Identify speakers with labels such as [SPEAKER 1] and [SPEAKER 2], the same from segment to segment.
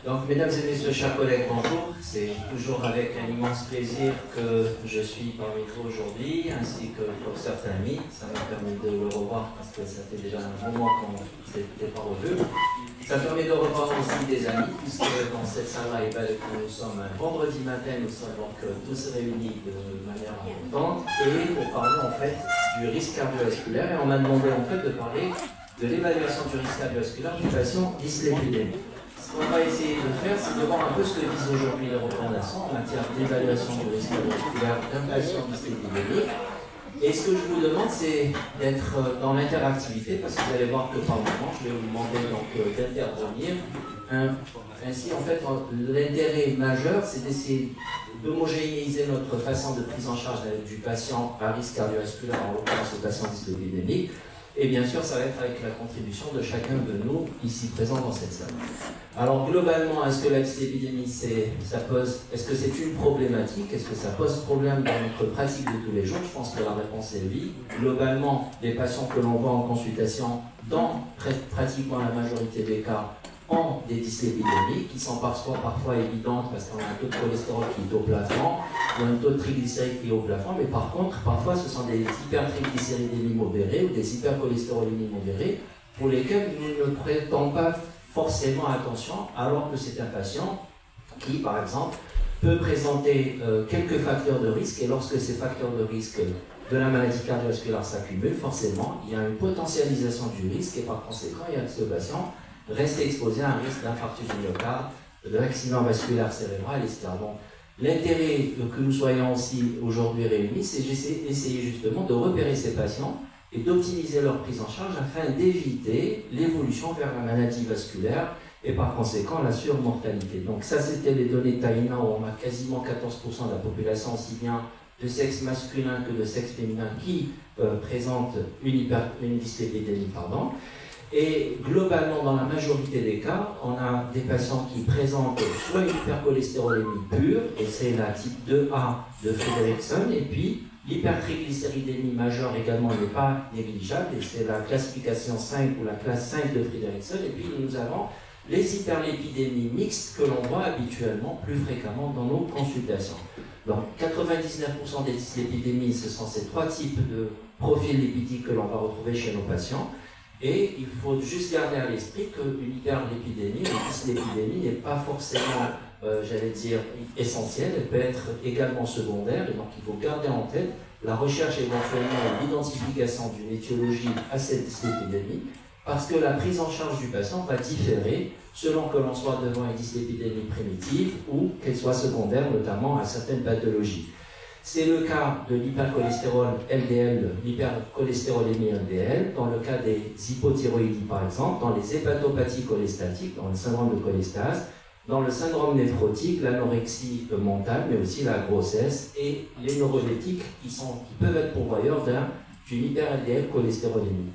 [SPEAKER 1] Donc, mesdames et messieurs, chers collègues, bonjour. C'est toujours avec un immense plaisir que je suis parmi vous aujourd'hui, ainsi que pour certains amis. Ça m'a permis de le revoir parce que ça fait déjà un moment qu'on ne s'était pas revu. Ça permet de revoir aussi des amis, puisque dans cette salle-là, nous sommes un vendredi matin, nous sommes donc tous réunis de manière importante, et pour parler en fait du risque cardiovasculaire. Et on m'a demandé en fait de parler de l'évaluation du risque cardiovasculaire du patient dyslipidémie. Ce qu'on va essayer de faire, c'est de voir un peu ce que disent aujourd'hui les recommandations en matière d'évaluation du risque cardiovasculaire d'un patient dyslipidémique. Et ce que je vous demande, c'est d'être dans l'interactivité, parce que vous allez voir que par moment, je vais vous demander donc d'intervenir. Ainsi, en fait, l'intérêt majeur, c'est d'essayer d'homogénéiser notre façon de prise en charge du patient à risque cardiovasculaire, en l'occurrence le patient dyslipidémique. Et bien sûr, ça va être avec la contribution de chacun de nous ici présents dans cette salle. Alors globalement, est-ce que la dyslipidémie, est-ce que c'est une problématique? Est-ce que ça pose problème dans notre pratique de tous les jours? Je pense que la réponse est oui. Globalement, les patients que l'on voit en consultation, dans pratiquement la majorité des cas, ont des dyslipidémies qui sont parfois évidentes parce qu'on a un taux de cholestérol qui est au plafond ou un taux de triglycérides qui est au plafond, mais par contre, parfois ce sont des hypertriglycéridémies modérées ou des hypercholestérolémies modérées pour lesquelles nous ne prêtons pas forcément attention, alors que c'est un patient qui, par exemple, peut présenter quelques facteurs de risque, et lorsque ces facteurs de risque de la maladie cardiovasculaire s'accumulent, forcément, il y a une potentialisation du risque, et par conséquent, il y a ce patient reste exposé à un risque d'infarctus du myocarde, d'accident vasculaire cérébral, etc. Donc, l'intérêt que nous soyons aussi aujourd'hui réunis, c'est d'essayer justement de repérer ces patients et d'optimiser leur prise en charge afin d'éviter l'évolution vers la maladie vasculaire et par conséquent la surmortalité. Donc ça, c'était les données Taïna où on a quasiment 14% de la population, aussi bien de sexe masculin que de sexe féminin, qui présente une dyslipidémie. Et globalement, dans la majorité des cas, on a des patients qui présentent soit une hypercholestérolémie pure, et c'est la type 2A de Frederickson, et puis l'hypertriglycéridémie majeure également n'est pas négligeable, et c'est la classification 5 ou la classe 5 de Frederickson, et puis nous avons les hyperlipidémies mixtes que l'on voit habituellement plus fréquemment dans nos consultations. Donc 99% des dyslipidémies, ce sont ces trois types de profils lipidiques que l'on va retrouver chez nos patients. Et il faut juste garder à l'esprit qu'une hyperlipidémie, une dyslipidémie n'est pas forcément, essentielle, elle peut être également secondaire, et donc il faut garder en tête la recherche éventuellement et l'identification d'une étiologie à cette dyslipidémie, parce que la prise en charge du patient va différer selon que l'on soit devant une dyslipidémie primitive ou qu'elle soit secondaire, notamment à certaines pathologies. C'est le cas de l'hypercholestérol LDL, l'hypercholestérolémie LDL, dans le cas des hypothyroïdies par exemple, dans les hépatopathies cholestatiques, dans le syndrome de cholestase, dans le syndrome néphrotique, l'anorexie mentale, mais aussi la grossesse et les neuroleptiques qui peuvent être pourvoyeurs d'une hyper-LDL cholestérolémie.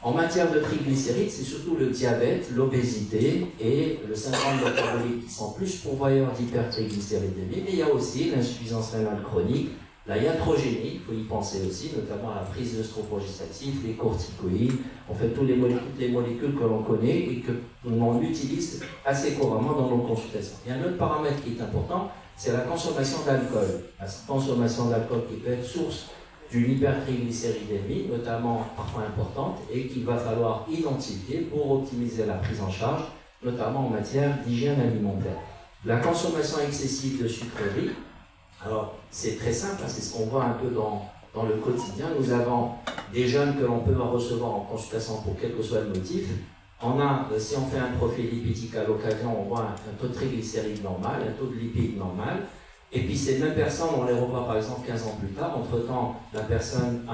[SPEAKER 1] En matière de triglycérides, c'est surtout le diabète, l'obésité et le syndrome métabolique qui sont plus pourvoyeurs d'hypertriglycéridémie, mais il y a aussi l'insuffisance rénale chronique, la iatrogénie, il faut y penser aussi, notamment à la prise d'œstrogestatifs, les corticoïdes, en fait toutes les molécules que l'on connaît et que l'on utilise assez couramment dans nos consultations. Il y a un autre paramètre qui est important, c'est la consommation d'alcool. La consommation d'alcool qui peut être source d'une hypertriglycéridémie, notamment parfois importante, et qu'il va falloir identifier pour optimiser la prise en charge, notamment en matière d'hygiène alimentaire. La consommation excessive de sucreries, alors c'est très simple, c'est ce qu'on voit un peu dans le quotidien. Nous avons des jeunes que l'on peut recevoir en consultation pour quel que soit le motif. Si on fait un profil lipidique à l'occasion, on voit un taux de triglycérides normal, un taux de lipides normal. Et puis ces mêmes personnes, on les revoit par exemple 15 ans plus tard. Entre-temps, la personne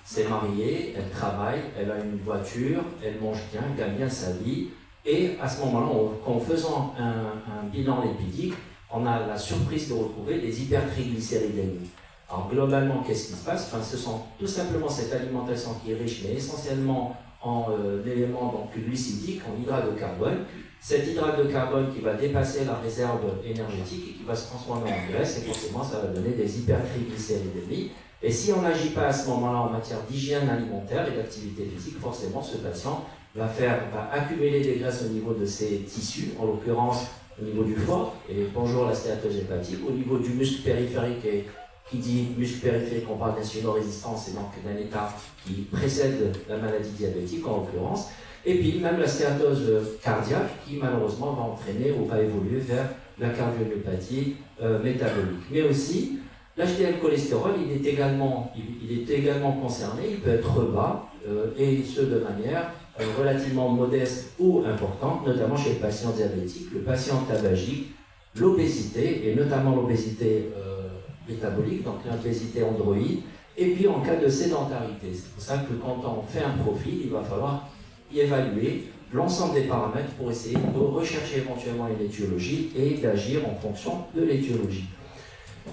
[SPEAKER 1] s'est mariée, elle travaille, elle a une voiture, elle mange bien, gagne bien sa vie. Et à ce moment-là, en faisant un bilan lipidique, on a la surprise de retrouver des hypertriglycéridémies. Alors globalement, qu'est-ce qui se passe? Ce sont tout simplement cette alimentation qui est riche, mais essentiellement en éléments glucidiques, en hydrate de carbone. Cet hydrate de carbone qui va dépasser la réserve énergétique et qui va se transformer en graisse, et forcément ça va donner des hypertriglycéridémies. Et si on n'agit pas à ce moment-là en matière d'hygiène alimentaire et d'activité physique, forcément ce patient va accumuler des graisses au niveau de ses tissus, en l'occurrence au niveau du foie, et bonjour la stéatose hépatique, au niveau du muscle périphérique, et qui dit muscle périphérique, on parle d'insulino-résistance, et donc d'un état qui précède la maladie diabétique en l'occurrence, et puis même la stéatose cardiaque qui malheureusement va entraîner ou va évoluer vers la cardiomyopathie métabolique. Mais aussi, l'HDL cholestérol, il est également concerné, il peut être bas, et ce de manière relativement modeste ou importante, notamment chez le patient diabétique, le patient tabagique, l'obésité, et notamment l'obésité métabolique, donc l'obésité androïde, et puis en cas de sédentarité. C'est pour ça que quand on fait un profil, il va falloir y évaluer l'ensemble des paramètres pour essayer de rechercher éventuellement une étiologie et d'agir en fonction de l'étiologie.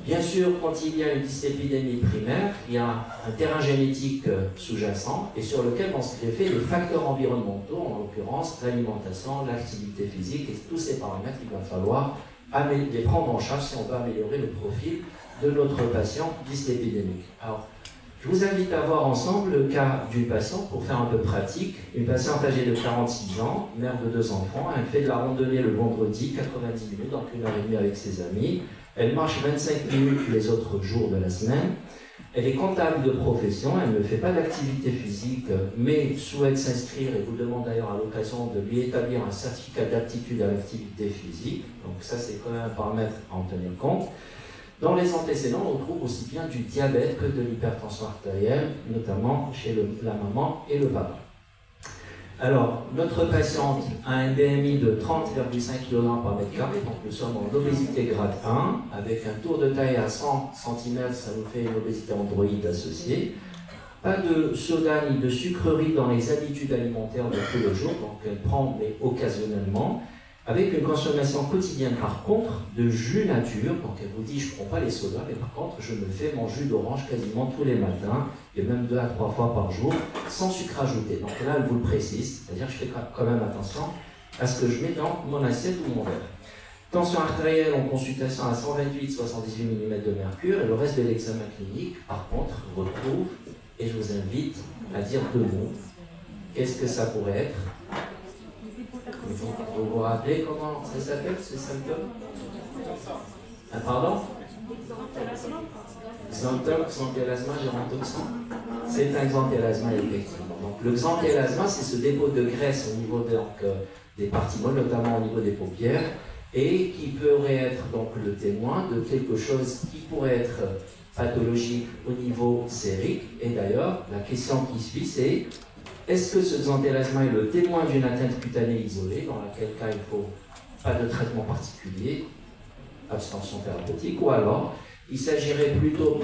[SPEAKER 1] Bien sûr, quand il y a une dyslipidémie primaire, il y a un terrain génétique sous-jacent et sur lequel vont se greffer les facteurs environnementaux, en l'occurrence l'alimentation, l'activité physique, et tous ces paramètres, il va falloir les prendre en charge si on veut améliorer le profil de notre patient dyslipidémique. Alors, je vous invite à voir ensemble le cas d'une patiente pour faire un peu pratique. Une patiente âgée de 46 ans, mère de 2 enfants, elle fait de la randonnée le vendredi, 90 minutes, donc 1h30 avec ses amis. Elle marche 25 minutes les autres jours de la semaine. Elle est comptable de profession, elle ne fait pas d'activité physique, mais souhaite s'inscrire et vous demande d'ailleurs à l'occasion de lui établir un certificat d'aptitude à l'activité physique. Donc ça, c'est quand même un paramètre à en tenir compte. Dans les antécédents, on trouve aussi bien du diabète que de l'hypertension artérielle, notamment chez la maman et le papa. Alors, notre patiente a un BMI de 30,5 kg par mètre carré, donc nous sommes en obésité grade 1, avec un tour de taille à 100 cm, ça nous fait une obésité androïde associée. Pas de soda ni de sucreries dans les habitudes alimentaires de tous les jours, donc elle prend mais occasionnellement, avec une consommation quotidienne par contre de jus nature, donc elle vous dit je ne prends pas les sodas, mais par contre je me fais mon jus d'orange quasiment tous les matins, et même 2 à 3 fois par jour, sans sucre ajouté. Donc là elle vous le précise, c'est-à-dire que je fais quand même attention à ce que je mets dans mon assiette ou mon verre. Tension artérielle en consultation à 128-78 mm de mercure, et le reste de l'examen clinique, par contre, retrouve, et je vous invite à dire 2 mots. Qu'est-ce que ça pourrait être ? Vous vous rappelez comment ça s'appelle, ce symptôme? Ah, pardon? Xanthelasma gérontoxin. C'est un xanthelasma, effectivement. Donc, le xanthelasma, c'est ce dépôt de graisse au niveau des parties molles, notamment au niveau des paupières, et qui pourrait être donc le témoin de quelque chose qui pourrait être pathologique au niveau sérique. Et d'ailleurs, la question qui suit, c'est: est-ce que ce xanthelasma est le témoin d'une atteinte cutanée isolée, dans laquelle cas il ne faut pas de traitement particulier, abstention thérapeutique, ou alors il s'agirait plutôt,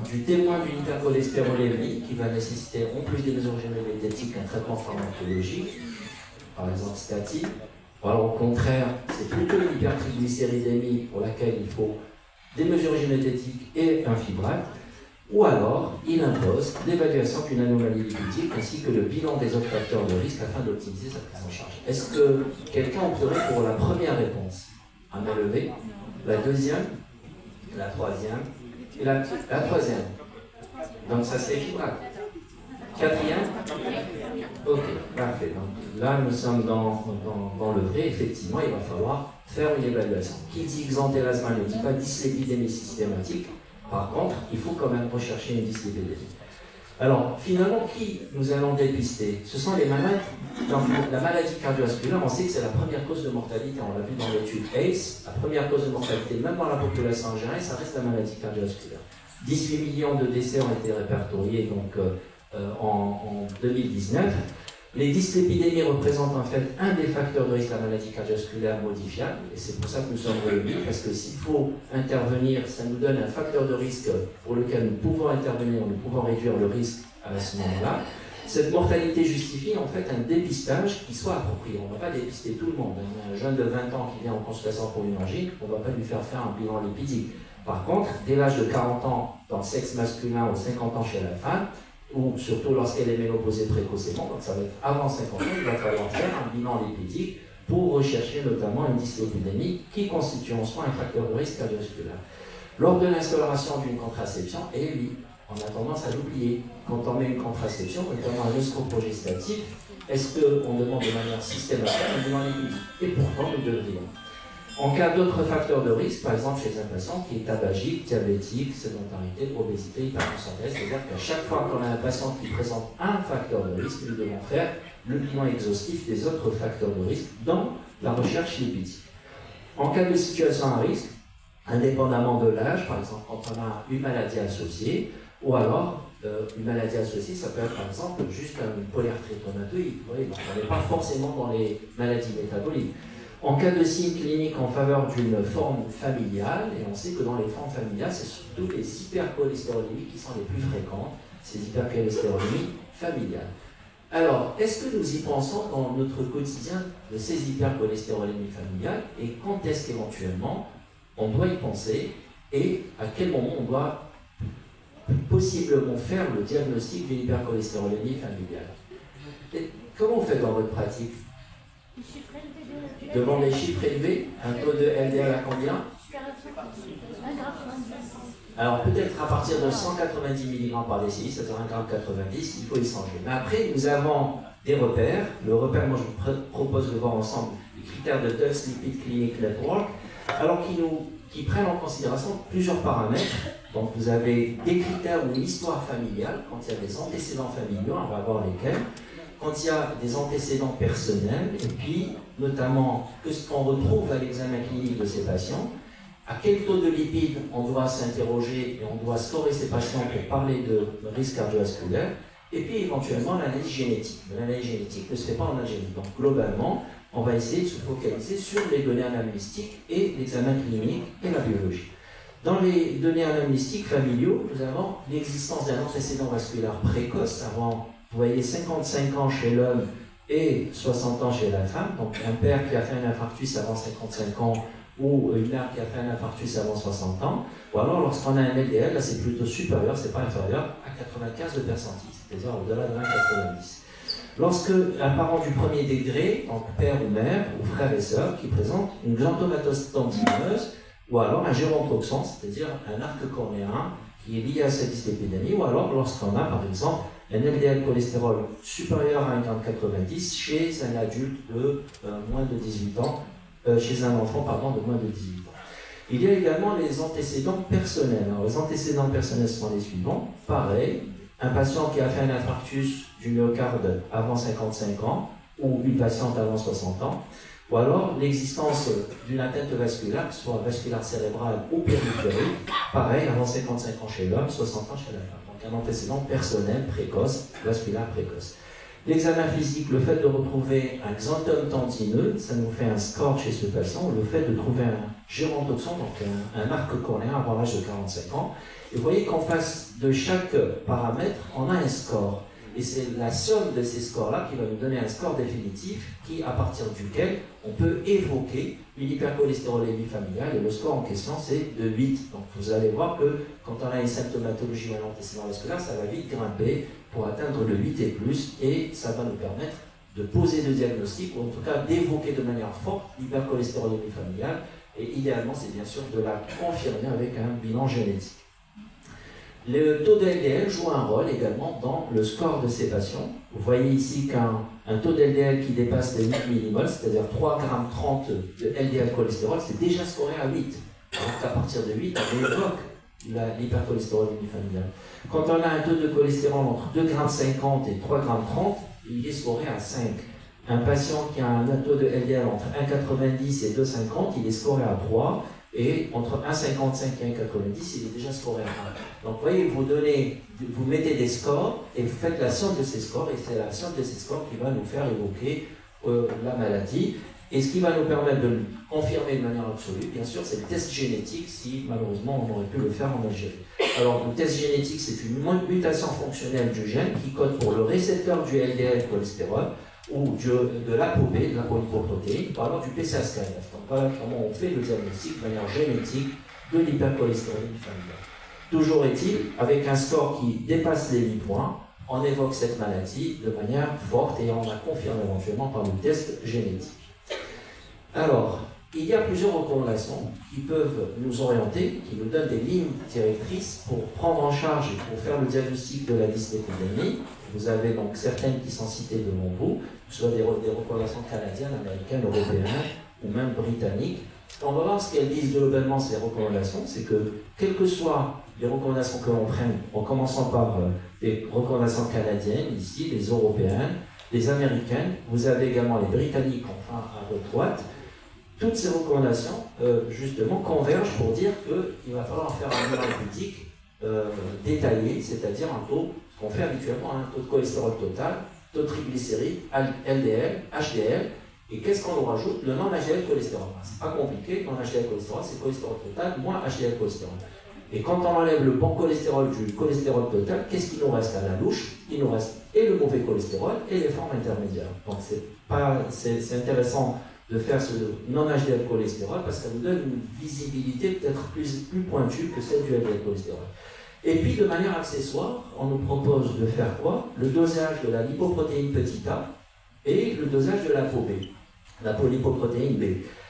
[SPEAKER 1] du témoin d'une hypercholestérolémie qui va nécessiter, en plus des mesures générétiques, un traitement pharmacologique, par exemple statine, ou alors au contraire, c'est plutôt une hypertriglycéridémie pour laquelle il faut des mesures génétiques et un fibrate. Ou alors, il impose l'évaluation d'une anomalie lipidique ainsi que le bilan des autres facteurs de risque afin d'optimiser sa prise en charge. Est-ce que quelqu'un opterait pour la première réponse? À main levée. La deuxième, la troisième et la troisième. Donc ça c'est fibrate. Quatrième? Ok, parfait. Donc là nous sommes dans le vrai. Effectivement, il va falloir faire une évaluation. Qui dit xanthelasma ne dit pas dyslipidémie systématique. Par contre, il faut quand même rechercher une dyslipidémie. Alors, finalement, qui nous allons dépister? Ce sont les malades. Dans la maladie cardiovasculaire, on sait que c'est la première cause de mortalité. On l'a vu dans l'étude ACE. La première cause de mortalité, même dans la population en général, ça reste la maladie cardiovasculaire. 18 millions de décès ont été répertoriés donc, en 2019. Les dyslipidémies représentent en fait un des facteurs de risque de la maladie cardiovasculaire modifiable, et c'est pour ça que nous sommes réunis, parce que s'il faut intervenir, ça nous donne un facteur de risque pour lequel nous pouvons intervenir, nous pouvons réduire le risque à ce moment-là. Cette mortalité justifie en fait un dépistage qui soit approprié. On ne va pas dépister tout le monde. Un jeune de 20 ans qui vient en consultation pour une angine, on ne va pas lui faire un bilan lipidique. Par contre, dès l'âge de 40 ans dans le sexe masculin ou 50 ans chez la femme, ou surtout lorsqu'elle est ménopausée précocement, donc ça va être avant 50 ans, il va falloir faire un bilan lipidique pour rechercher notamment une dyslipidémie qui constitue en soi un facteur de risque cardiovasculaire. Lors de l'instauration d'une contraception, et oui, on a tendance à l'oublier. Quand on met une contraception, notamment un œstrogestatif, Est-ce qu'on demande de manière systématique un bilan lipidique? Et pourtant, nous devrions. En cas d'autres facteurs de risque, par exemple chez un patient qui est tabagique, diabétique, sédentarité, obésité, hypertension, c'est-à-dire qu'à chaque fois qu'on a un patient qui présente un facteur de risque, nous devons faire le bilan exhaustif des autres facteurs de risque dans la recherche lipidique. En cas de situation à risque, indépendamment de l'âge, par exemple quand on a une maladie associée, ou alors une maladie associée, ça peut être par exemple juste une polyarthrite rhumatoïde. Vous voyez, donc on n'est pas forcément dans les maladies métaboliques. En cas de signes cliniques en faveur d'une forme familiale, et on sait que dans les formes familiales, c'est surtout les hypercholestérolémies qui sont les plus fréquentes, ces hypercholestérolémies familiales. Alors, est-ce que nous y pensons dans notre quotidien de ces hypercholestérolémies familiales, et quand est-ce qu'éventuellement on doit y penser, et à quel moment on doit possiblement faire le diagnostic d'une hypercholestérolémie familiale? Et comment vous faites dans votre pratique? Devant des chiffres élevés, un taux de LDL à combien? Alors peut-être à partir de 190 mg par décilitre, c'est-à-dire 1,90 g, il faut y changer. Mais après, nous avons des repères. Le repère, moi je vous propose de voir ensemble les critères de Tufts Lipid Clinic Network, alors qui prennent en considération plusieurs paramètres. Donc vous avez des critères ou une histoire familiale, quand il y a des antécédents familiaux, on va voir lesquels. Quand il y a des antécédents personnels, et puis notamment que ce qu'on retrouve à l'examen clinique de ces patients, à quel taux de lipides on doit s'interroger et on doit scorer ces patients pour parler de risque cardiovasculaire, et puis éventuellement l'analyse génétique. Mais l'analyse génétique ne se fait pas en algérie. Donc globalement, on va essayer de se focaliser sur les données anamnéstiques et l'examen clinique et la biologie. Dans les données anamnéstiques familiaux, nous avons l'existence d'un antécédent vasculaire précoce avant. Vous voyez 55 ans chez l'homme et 60 ans chez la femme, donc un père qui a fait un infarctus avant 55 ans ou une mère qui a fait un infarctus avant 60 ans, ou alors lorsqu'on a un LDL, là c'est plutôt supérieur, c'est pas inférieur, à 95 de percentile, c'est-à-dire au-delà de 1,90. Lorsque un parent du premier degré, donc père ou mère, ou frère et sœur, qui présente une xanthomatose tendineuse, ou alors un gérontoxon, c'est-à-dire un arc cornéen qui est lié à cette dyslipidémie, ou alors lorsqu'on a par exemple un LDL cholestérol supérieur à 1,90 chez un adulte de moins de 18 ans, chez un enfant de moins de 18 ans. Il y a également les antécédents personnels. Alors, les antécédents personnels sont les suivants. Pareil, un patient qui a fait un infarctus du myocarde avant 55 ans, ou une patiente avant 60 ans, ou alors l'existence d'une atteinte vasculaire, que ce soit vasculaire cérébrale ou périphérique, pareil, avant 55 ans chez l'homme, 60 ans chez la femme. Donc un antécédent personnel précoce, vasculaire précoce. L'examen physique, le fait de retrouver un xanthome tendineux, ça nous fait un score chez ce patient, le fait de trouver un gérontoxon, donc un arc cornéen avant l'âge de 45 ans. Et vous voyez qu'en face de chaque paramètre, on a un score. Et c'est la somme de ces scores-là qui va nous donner un score définitif à partir duquel on peut évoquer une hypercholestérolémie familiale. Et le score en question, c'est de 8. Donc vous allez voir que quand on a une symptomatologie ou un antécédent vasculaire, ça va vite grimper pour atteindre le 8 et plus. Et ça va nous permettre de poser le diagnostic, ou en tout cas d'évoquer de manière forte l'hypercholestérolémie familiale. Et idéalement, c'est bien sûr de la confirmer avec un bilan génétique. Le taux de LDL joue un rôle également dans le score de ces patients. Vous voyez ici qu'un taux de LDL qui dépasse les 8 mmol, c'est-à-dire 3,30 g de LDL cholestérol, c'est déjà scoré à 8. Donc à partir de 8, on évoque l'hypercholestérolémie familiale. Quand on a un taux de cholestérol entre 2,50 g et 3,30 g, il est scoré à 5. Un patient qui a un taux de LDL entre 1,90 et 2,50, il est scoré à 3. Et entre 1,55 et 1,90, il est déjà scoré à 1. Donc vous voyez, vous mettez des scores et vous faites la somme de ces scores, et c'est la somme de ces scores qui va nous faire évoquer la maladie. Et ce qui va nous permettre de le confirmer de manière absolue, bien sûr, c'est le test génétique, si malheureusement on aurait pu le faire en Algérie. Alors le test génétique, c'est une mutation fonctionnelle du gène qui code pour le récepteur du LDL cholestérol, ou de l'ApoB, de la polyprotéine, ou alors du PCSK9. Donc voilà comment on fait le diagnostic de manière génétique de l'hypercholestérolémie familiale. Toujours est-il, avec un score qui dépasse les 8 points, on évoque cette maladie de manière forte et on la confirme éventuellement par le test génétique. Alors, il y a plusieurs recommandations qui peuvent nous orienter, qui nous donnent des lignes directrices pour prendre en charge et pour faire le diagnostic de la dyslipidémie. vous avez donc certaines qui sont citées devant vous, que ce soit des recommandations canadiennes, américaines, européennes ou même britanniques. On va voir ce qu'elles disent globalement, ces recommandations, c'est que quelles que soient les recommandations que l'on prenne, en commençant par les recommandations canadiennes, ici, les européennes, les américaines, vous avez également les britanniques, enfin à votre droite, toutes ces recommandations, justement, convergent pour dire qu'il va falloir faire un bilan politique détaillé, c'est-à-dire un taux, ce qu'on fait habituellement, un taux de cholestérol total, taux de triglycérides, LDL, HDL, et qu'est-ce qu'on nous rajoute? Le non-HDL cholestérol. C'est pas compliqué, non-HDL cholestérol, c'est cholestérol total moins HDL cholestérol. Et quand on enlève le bon cholestérol du cholestérol total, qu'est-ce qu'il nous reste à la louche? Il nous reste et le mauvais cholestérol et les formes intermédiaires. Donc c'est intéressant de faire ce non-HDL cholestérol parce que ça nous donne une visibilité peut-être plus pointue que celle du HDL cholestérol. Et puis de manière accessoire, on nous propose de faire quoi? Le dosage de la lipoprotéine petit a et le dosage de l'ApoB, la lipoprotéine B.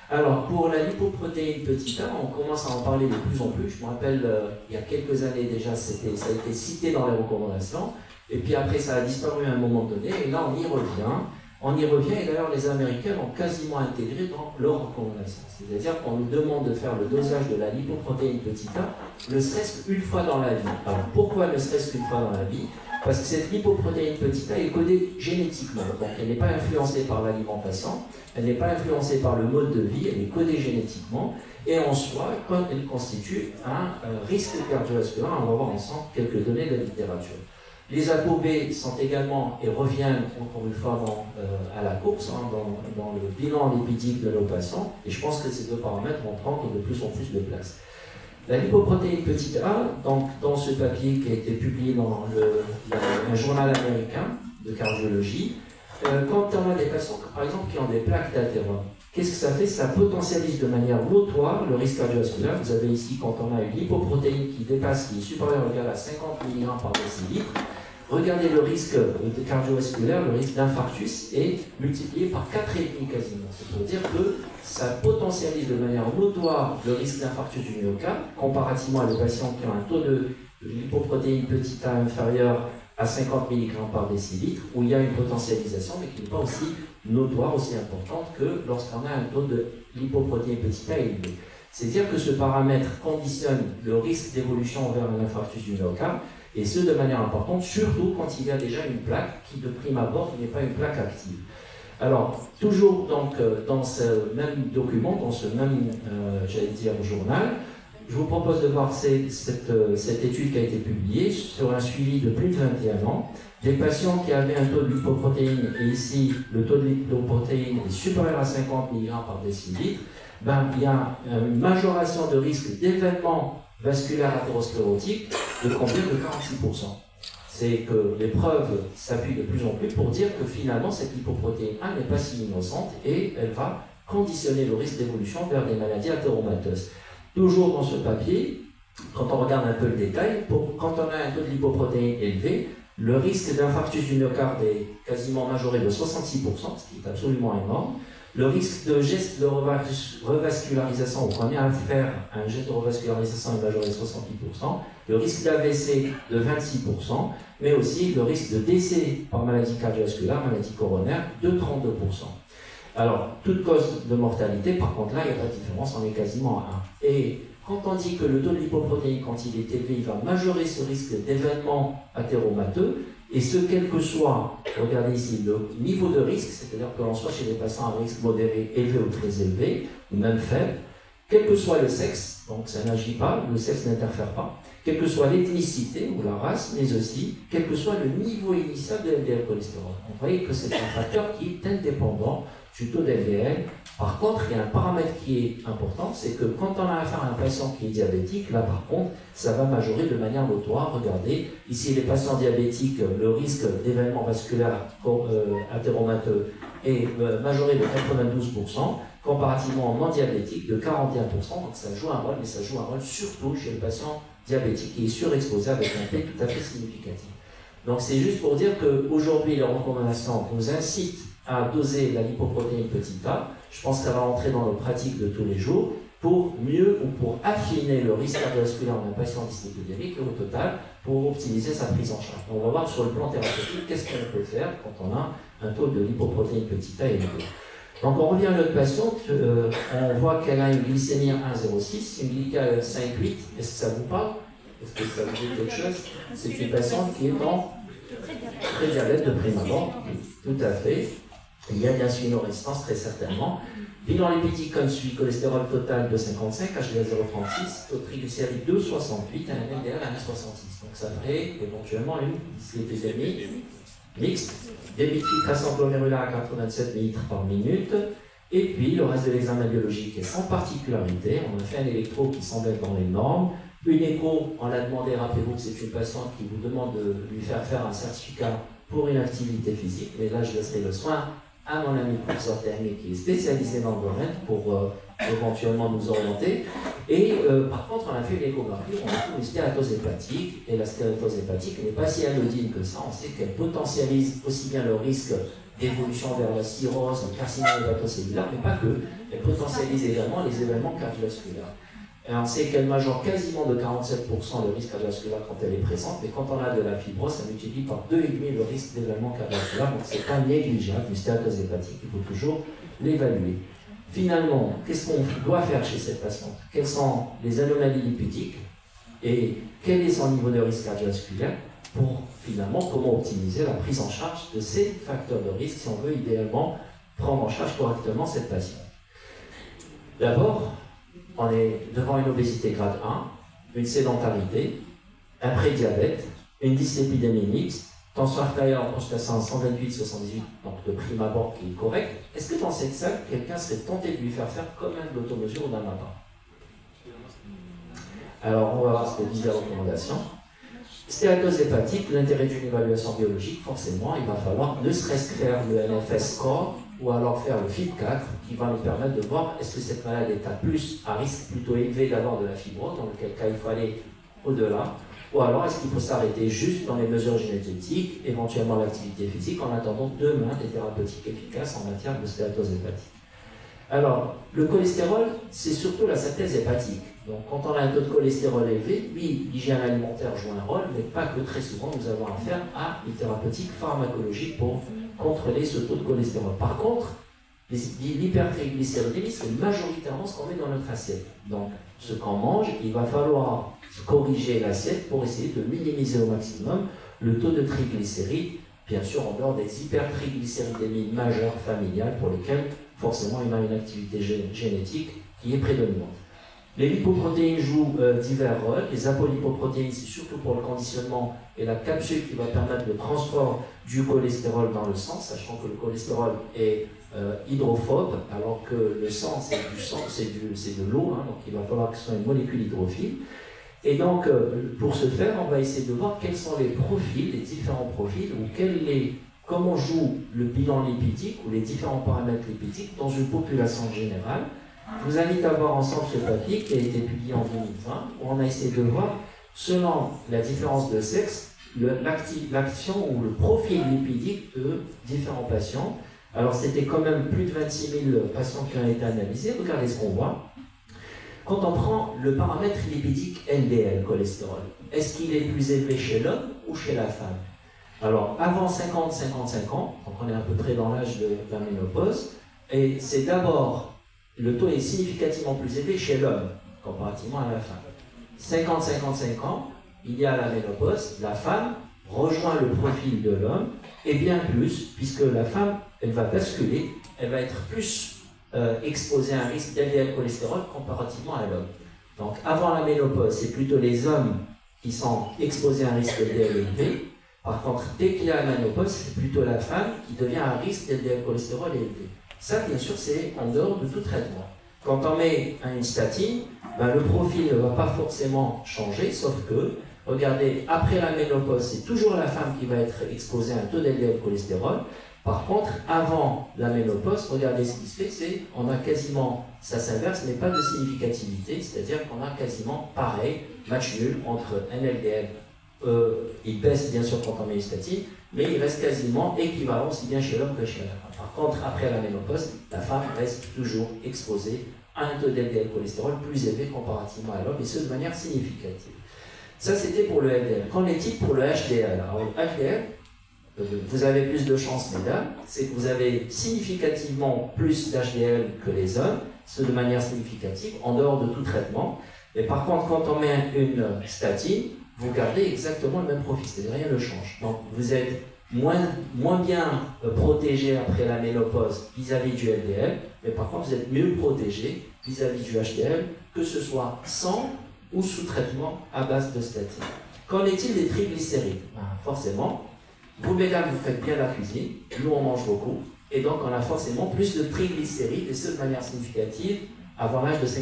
[SPEAKER 1] Alors, pour la lipoprotéine petit a, on commence à en parler de plus en plus. Je me rappelle, il y a quelques années déjà, ça a été cité dans les recommandations. Et puis après, ça a disparu à un moment donné. Et là, on y revient. Et d'ailleurs, les Américains l'ont quasiment intégré dans leurs recommandations. C'est-à-dire qu'on nous demande de faire le dosage de la lipoprotéine petit a, ne serait-ce qu'une fois dans la vie. Alors, pourquoi ne serait-ce qu'une fois dans la vie? Parce que cette lipoprotéine petit a est codée génétiquement. Donc, elle n'est pas influencée par l'alimentation, elle n'est pas influencée par le mode de vie, elle est codée génétiquement. Et en soi, elle constitue un risque cardiovasculaire. On va voir ensemble quelques données de la littérature. Les ApoB sont également et reviennent encore une fois à la course, dans le bilan lipidique de nos patients. Et je pense que ces deux paramètres vont prendre de plus en plus de place. La lipoprotéine petit a, donc, dans ce papier qui a été publié dans un journal américain de cardiologie, quand on a des patients, par exemple, qui ont des plaques d'athérome, qu'est-ce que ça fait? Ça potentialise de manière notoire le risque cardiovasculaire. Vous avez ici, quand on a une lipoprotéine qui dépasse, qui est supérieure ou égale à 50 mg par décilitre, regardez le risque cardiovasculaire, le risque d'infarctus est multiplié par 4,5 quasiment. C'est pour dire que ça potentialise de manière notoire le risque d'infarctus du myocarde, comparativement à des patients qui ont un taux de lipoprotéine petit a inférieur à 50 mg par décilitre, où il y a une potentialisation, mais qui n'est pas aussi notoire, aussi importante que lorsqu'on a un taux de lipoprotéine petit a élevé. C'est-à-dire que ce paramètre conditionne le risque d'évolution vers un infarctus du myocarde, et ce de manière importante, surtout quand il y a déjà une plaque qui de prime abord n'est pas une plaque active. Alors, toujours donc, dans ce même document, dans ce même, j'allais dire, journal, je vous propose de voir cette étude qui a été publiée sur un suivi de plus de 21 ans. Des patients qui avaient un taux de lipoprotéine, et ici, le taux de lipoprotéine est supérieur à 50 mg par décilitre, il y a une majoration de risque d'événements vasculaires athérosclérotiques de combien? De 46%. C'est que les preuves s'appuient de plus en plus pour dire que finalement, cette lipoprotéine A n'est pas si innocente et elle va conditionner le risque d'évolution vers des maladies athéromateuses. Toujours dans ce papier, quand on regarde un peu le détail, quand on a un taux de lipoprotéine élevé, le risque d'infarctus du myocarde est quasiment majoré de 66%, ce qui est absolument énorme. Le risque de geste de revascularisation, ou qu'on est à faire un geste de revascularisation est majoré de 68%, le risque d'AVC de 26%, mais aussi le risque de décès par maladie cardiovasculaire, maladie coronaire, de 32%. Alors, toute cause de mortalité, par contre là, il n'y a pas de différence, on est quasiment à 1. Et quand on dit que le taux de lipoprotéine, quand il est élevé, il va majorer ce risque d'événements athéromateux, et ce, quel que soit, regardez ici, le niveau de risque, c'est-à-dire que l'on soit chez des patients à risque modéré, élevé ou très élevé, ou même faible, quel que soit le sexe, donc ça n'agit pas, le sexe n'interfère pas, quelle que soit l'ethnicité ou la race, mais aussi, quel que soit le niveau initial de LDL cholestérol. Vous voyez que c'est un facteur qui est indépendant du taux d'LDL. Par contre, il y a un paramètre qui est important, c'est que quand on a affaire à un patient qui est diabétique, là par contre, ça va majorer de manière notoire. Regardez, ici les patients diabétiques, le risque d'événements vasculaires athéromateux est majoré de 92%, comparativement au non diabétique de 41%, donc ça joue un rôle, mais ça joue un rôle surtout chez le patient diabétique qui est surexposé avec un P tout à fait significatif. Donc c'est juste pour dire qu'aujourd'hui, les recommandations nous incitent à doser la lipoprotéine petit a. Je pense qu'elle va rentrer dans nos pratiques de tous les jours. pour mieux ou pour affiner le risque cardiovasculaire d'un patient dyslipidémique et au total pour optimiser sa prise en charge. On va voir sur le plan thérapeutique qu'est-ce qu'on peut faire quand on a un taux de lipoprotéine petit a élevé. Donc on revient à notre patiente, on voit qu'elle a une glycémie 1,06, une glycale 5,8. Est-ce que ça vous parle? Est-ce que ça vous dit quelque chose? C'est une patiente qui est en prédiabète de prime abord, tout à fait. Il y a de l'insulinorésistance très certainement. Bilan lipidique comme suit, cholestérol total de 55, HDL 0,36, taux de triglycérides 2,68, un LDL à 1,66. Donc ça ferait éventuellement une dyslipidémie mixte, débit de filtration glomérulaire à 87 ml par minute, et puis le reste de l'examen biologique est sans particularité. On a fait un électro qui semble être dans les normes, une écho, on l'a demandé, rappelez-vous que c'est une patiente qui vous demande de lui faire un certificat pour une activité physique, mais là je laisserai le soin à mon ami professeur Ternier qui est spécialisé dans le domaine pour éventuellement nous orienter. Et par contre, on a fait une échographie, on a trouvé une stéatose hépatique, et la stéatose hépatique n'est pas si anodine que ça. On sait qu'elle potentialise aussi bien le risque d'évolution vers la cirrhose, le carcinome hépatocellulaire, mais pas que. Elle potentialise également les événements cardiovasculaires. Et on sait qu'elle majore quasiment de 47% le risque cardiovasculaire quand elle est présente, mais quand on a de la fibrose, ça multiplie par 2,5 le risque d'événement cardiovasculaire, donc c'est pas négligeable, une stéatose hépatique, il faut toujours l'évaluer. Finalement, qu'est-ce qu'on doit faire chez cette patiente? Quelles sont les anomalies lipidiques et quel est son niveau de risque cardiovasculaire pour finalement comment optimiser la prise en charge de ces facteurs de risque si on veut idéalement prendre en charge correctement cette patiente. D'abord, on est devant une obésité grade 1, une sédentarité, un prédiabète, une dyslipidémie mixte, tension artérielle en constatation 128-78, donc de prime abord qui est correct. Est-ce que dans cette salle, quelqu'un serait tenté de lui faire comme un de l'automesure ou d'un matin? Alors, on va voir ce que disent les recommandations. Stéatose hépatique, l'intérêt d'une évaluation biologique, forcément, il va falloir ne serait-ce que faire le NFS score ou alors faire le FIB4 qui va nous permettre de voir est-ce que cette malade est à risque plutôt élevé d'avoir de la fibrose, dans lequel cas il faut aller au-delà, ou alors est-ce qu'il faut s'arrêter juste dans les mesures génétiques, éventuellement l'activité physique, en attendant demain des thérapeutiques efficaces en matière de stéatose hépatique. Alors, le cholestérol, c'est surtout la synthèse hépatique. Donc, quand on a un taux de cholestérol élevé, oui, l'hygiène alimentaire joue un rôle, mais pas que très souvent nous avons affaire à une thérapeutique pharmacologique pour contrôler ce taux de cholestérol. Par contre, l'hypertriglycéridémie, c'est majoritairement ce qu'on met dans notre assiette. Donc, ce qu'on mange, il va falloir corriger l'assiette pour essayer de minimiser au maximum le taux de triglycérides, bien sûr en dehors des hypertriglycéridémies majeures familiales pour lesquelles forcément il y a une activité génétique qui est prédominante. Les lipoprotéines jouent divers rôles. Les apolipoprotéines, c'est surtout pour le conditionnement et la capsule qui va permettre le transport du cholestérol dans le sang, sachant que le cholestérol est hydrophobe, alors que le sang, c'est de l'eau, hein, donc il va falloir que ce soit une molécule hydrophile. Et donc, pour ce faire, on va essayer de voir quels sont les profils, les différents profils, ou comment joue le bilan lipidique ou les différents paramètres lipidiques dans une population générale. Je vous invite à voir ensemble ce papier qui a été publié en 2020, où on a essayé de voir, selon la différence de sexe, l'action ou le profil lipidique de différents patients. Alors, c'était quand même plus de 26 000 patients qui ont été analysés. Regardez ce qu'on voit. Quand on prend le paramètre lipidique LDL, cholestérol, est-ce qu'il est plus élevé chez l'homme ou chez la femme? Alors, avant 50-55 ans, donc on est à peu près dans l'âge de la ménopause, et c'est d'abord, le taux est significativement plus élevé chez l'homme, comparativement à la femme. 50-55 ans, il y a la ménopause, la femme rejoint le profil de l'homme, et bien plus, puisque la femme, elle va basculer, elle va être plus exposée à un risque d'LDL cholestérol comparativement à l'homme. Donc, avant la ménopause, c'est plutôt les hommes qui sont exposés à un risque d'LDL élevé. Par contre, dès qu'il y a la ménopause, c'est plutôt la femme qui devient à risque d'LDL cholestérol élevé. Ça, bien sûr, c'est en dehors de tout traitement. Quand on met une statine, le profil ne va pas forcément changer, sauf que, regardez, après la ménopause, c'est toujours la femme qui va être exposée à un taux d'LDL cholestérol. Par contre, avant la ménopause, regardez ce qui se fait, on a quasiment, ça s'inverse, mais pas de significativité, c'est-à-dire qu'on a quasiment pareil, match nul entre un LDL il baisse bien sûr quand on met une statine, mais il reste quasiment équivalent aussi bien chez l'homme que chez la femme. Par contre, après la ménopause, la femme reste toujours exposée à un taux d'LDL cholestérol plus élevé comparativement à l'homme, et ce de manière significative. Ça, c'était pour le LDL. Qu'en est-il pour le HDL? Alors, le HDL, vous avez plus de chances, mesdames, c'est que vous avez significativement plus d'HDL que les hommes, ce de manière significative, en dehors de tout traitement. Mais par contre, quand on met une statine, vous gardez exactement le même profil, c'est-à-dire rien ne change. Donc, vous êtes moins bien protégé après la ménopause vis-à-vis du LDL, mais par contre, vous êtes mieux protégé vis-à-vis du HDL, que ce soit sans ou sous traitement à base de statine. Qu'en est-il des triglycérides? Forcément, vous, mesdames, vous faites bien la cuisine, nous, on mange beaucoup, et donc on a forcément plus de triglycérides, et ce de manière significative, avant l'âge de 50-55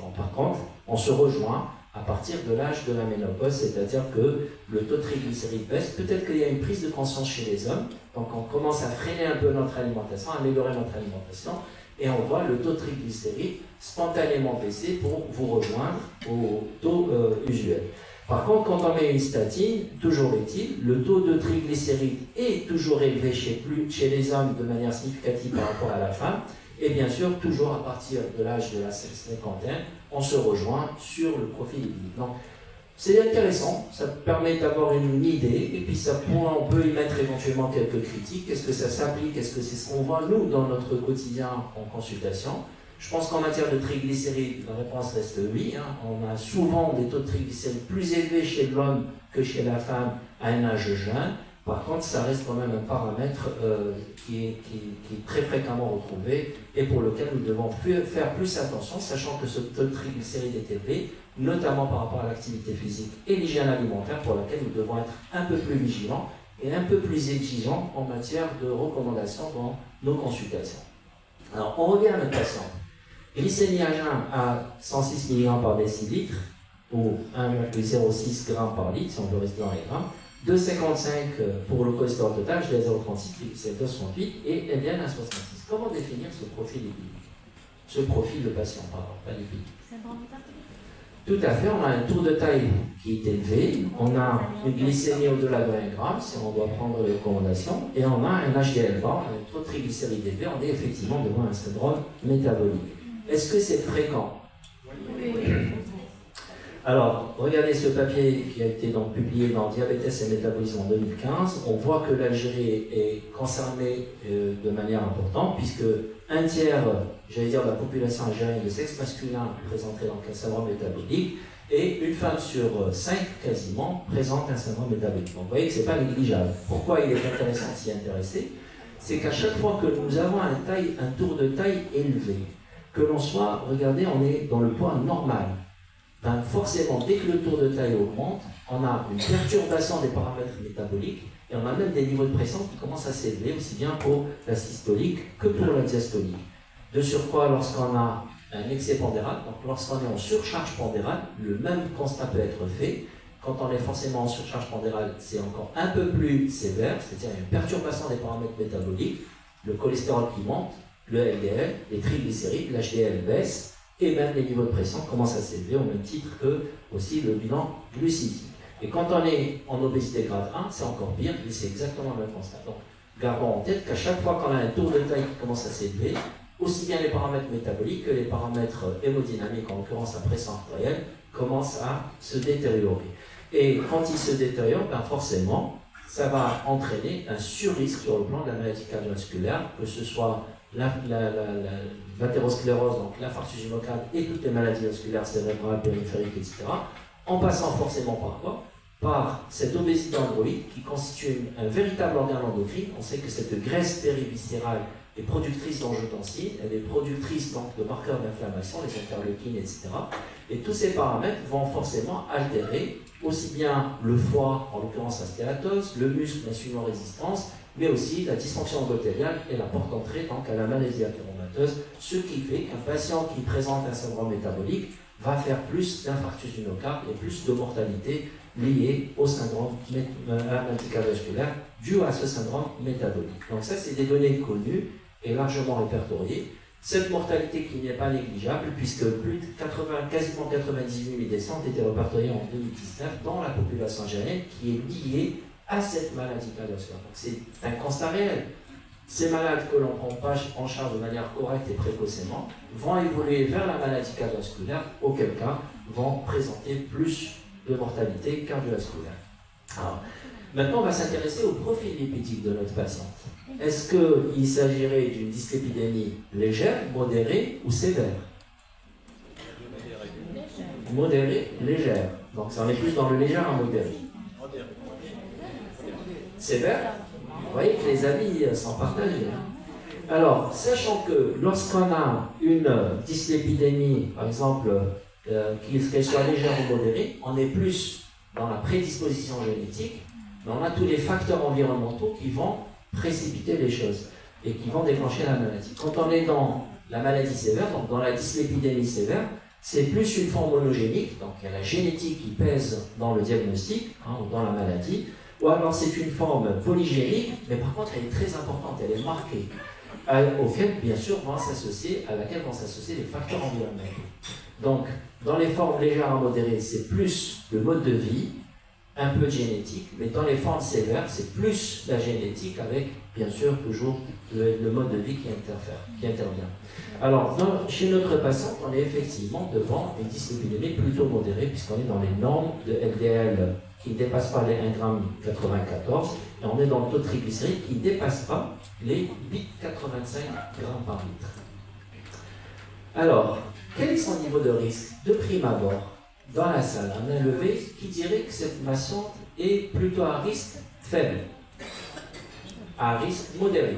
[SPEAKER 1] ans. Par contre, on se rejoint à partir de l'âge de la ménopause, c'est-à-dire que le taux de triglycérides baisse. Peut-être qu'il y a une prise de conscience chez les hommes, donc on commence à freiner un peu notre alimentation, à améliorer notre alimentation, et on voit le taux de triglycérides spontanément baisser pour vous rejoindre au taux usuel. Par contre, quand on met une statine, toujours est-il, le taux de triglycérides est toujours élevé chez les hommes de manière significative par rapport à la femme, et bien sûr, toujours à partir de l'âge de la cinquantaine, on se rejoint sur le profil lipidique. Donc, c'est intéressant, ça permet d'avoir une idée, et puis on peut y mettre éventuellement quelques critiques. Est-ce que ça s'applique? Est-ce que c'est ce qu'on voit, nous, dans notre quotidien en consultation? Je pense qu'en matière de triglycérides, la réponse reste oui. On a souvent des taux de triglycérides plus élevés chez l'homme que chez la femme à un âge jeune. Par contre, ça reste quand même un paramètre qui est très fréquemment retrouvé et pour lequel nous devons faire plus attention, sachant que ce taux de triglycérides est élevé, notamment par rapport à l'activité physique et l'hygiène alimentaire, pour laquelle nous devons être un peu plus vigilants et un peu plus exigeants en matière de recommandations dans nos consultations. Alors, on revient à notre patient. Glycémie à jeun à 106 mg par décilitre ou 1,06 g par litre, si on veut rester dans les grammes. 2,55 pour le cholestérol total, je l'ai à 0,36, c'est 2,68 et LDL à 66. Comment définir ce profil lipidique? Ce profil de patient, pardon, pas lipidique. C'est un Tout à fait, on a un tour de taille qui est élevé, on a une glycémie au-delà de 1 g, si on doit prendre les recommandations, et on a un HDL bas, un taux de triglycérides élevé, on est effectivement devant un syndrome métabolique. Est-ce que c'est fréquent? Oui. Alors, regardez ce papier qui a été donc publié dans Diabète et Métabolisme en 2015. On voit que l'Algérie est concernée de manière importante, puisque un tiers, j'allais dire, de la population algérienne de sexe masculin présenterait donc un syndrome métabolique, et une femme sur 5, quasiment, présente un syndrome métabolique. Donc, vous voyez que ce n'est pas négligeable. Pourquoi il est intéressant de s'y intéresser? C'est qu'à chaque fois que nous avons un tour de taille élevé, que l'on soit, regardez, on est dans le poids normal. Ben forcément, dès que le tour de taille augmente, on a une perturbation des paramètres métaboliques et on a même des niveaux de pression qui commencent à s'élever, aussi bien pour la systolique que pour la diastolique. De surcroît, lorsqu'on a un excès pondéral, donc lorsqu'on est en surcharge pondérale, le même constat peut être fait. Quand on est forcément en surcharge pondérale, c'est encore un peu plus sévère, c'est-à-dire une perturbation des paramètres métaboliques, le cholestérol qui monte, le LDL, les triglycérides, l'HDL baisse, et même les niveaux de pression commencent à s'élever au même titre que aussi le bilan glucidique. Et quand on est en obésité grade 1, c'est encore pire, mais c'est exactement le même constat. Donc, gardons en tête qu'à chaque fois qu'on a un tour de taille qui commence à s'élever, aussi bien les paramètres métaboliques que les paramètres hémodynamiques, en l'occurrence la pression artérielle, commencent à se détériorer. Et quand ils se détériorent, ben forcément, ça va entraîner un surrisque sur le plan de la maladie cardiovasculaire, que ce soit l'athérosclérose, donc l'infarctus du myocarde et toutes les maladies vasculaires cérébrales, périphériques, etc., en passant forcément par quoi? Par cette obésité androïde qui constitue un véritable organe endocrine. On sait que cette graisse périviscérale est productrice d'angiotensine, elle est productrice donc de marqueurs d'inflammation, les interleukines, etc. Et tous ces paramètres vont forcément altérer aussi bien le foie, en l'occurrence la stéatose, le muscle, l'insulino-résistance, mais aussi la dysfonction endothéliale et la porte d'entrée donc à la maladie athéromateuse, ce qui fait qu'un patient qui présente un syndrome métabolique va faire plus d'infarctus du myocarde et plus de mortalité liée au syndrome cardiovasculaire dû à ce syndrome métabolique. Donc ça, c'est des données connues et largement répertoriées. Cette mortalité qui n'est pas négligeable, puisque plus de quasiment 98 000 décès ont été répertoriés en 2019 dans la population algérienne qui est liée à cette maladie cardiovasculaire. Donc c'est un constat réel. Ces malades que l'on ne prend pas en charge de manière correcte et précocement vont évoluer vers la maladie cardiovasculaire, auquel cas vont présenter plus de mortalité cardiovasculaire. Alors, maintenant, on va s'intéresser au profil lipédique de notre patiente. Est-ce qu'il s'agirait d'une dyslipidémie légère, modérée ou sévère? Modérée, légère. Donc, ça en est plus dans le léger à modéré. Sévère? Vous voyez que les avis sont partagés. Alors, sachant que lorsqu'on a une dyslipidémie, par exemple, qu'elle soit légère ou modérée, on est plus dans la prédisposition génétique, mais on a tous les facteurs environnementaux qui vont précipiter les choses et qui vont déclencher la maladie. Quand on est dans la maladie sévère, donc dans la dyslipidémie sévère, c'est plus une forme monogénique, donc il y a la génétique qui pèse dans le diagnostic, ou dans la maladie, ou alors c'est une forme polygénique, mais par contre elle est très importante, elle est marquée, auquel bien sûr à laquelle vont s'associer les facteurs environnementaux. Donc dans les formes légères à modérées, c'est plus le mode de vie, un peu de génétique, mais dans les formes sévères, c'est plus la génétique avec, bien sûr, toujours le mode de vie qui intervient. Alors, chez notre patiente, on est effectivement devant une dyslipidémie plutôt modérée, puisqu'on est dans les normes de LDL qui ne dépassent pas les 1,94 g, et on est dans le taux de triglycérides qui ne dépasse pas les 8,85 g par litre. Alors, quel est son niveau de risque? De prime abord, dans la salle, un main levée, qui dirait que cette patiente est plutôt à risque faible, à risque modéré,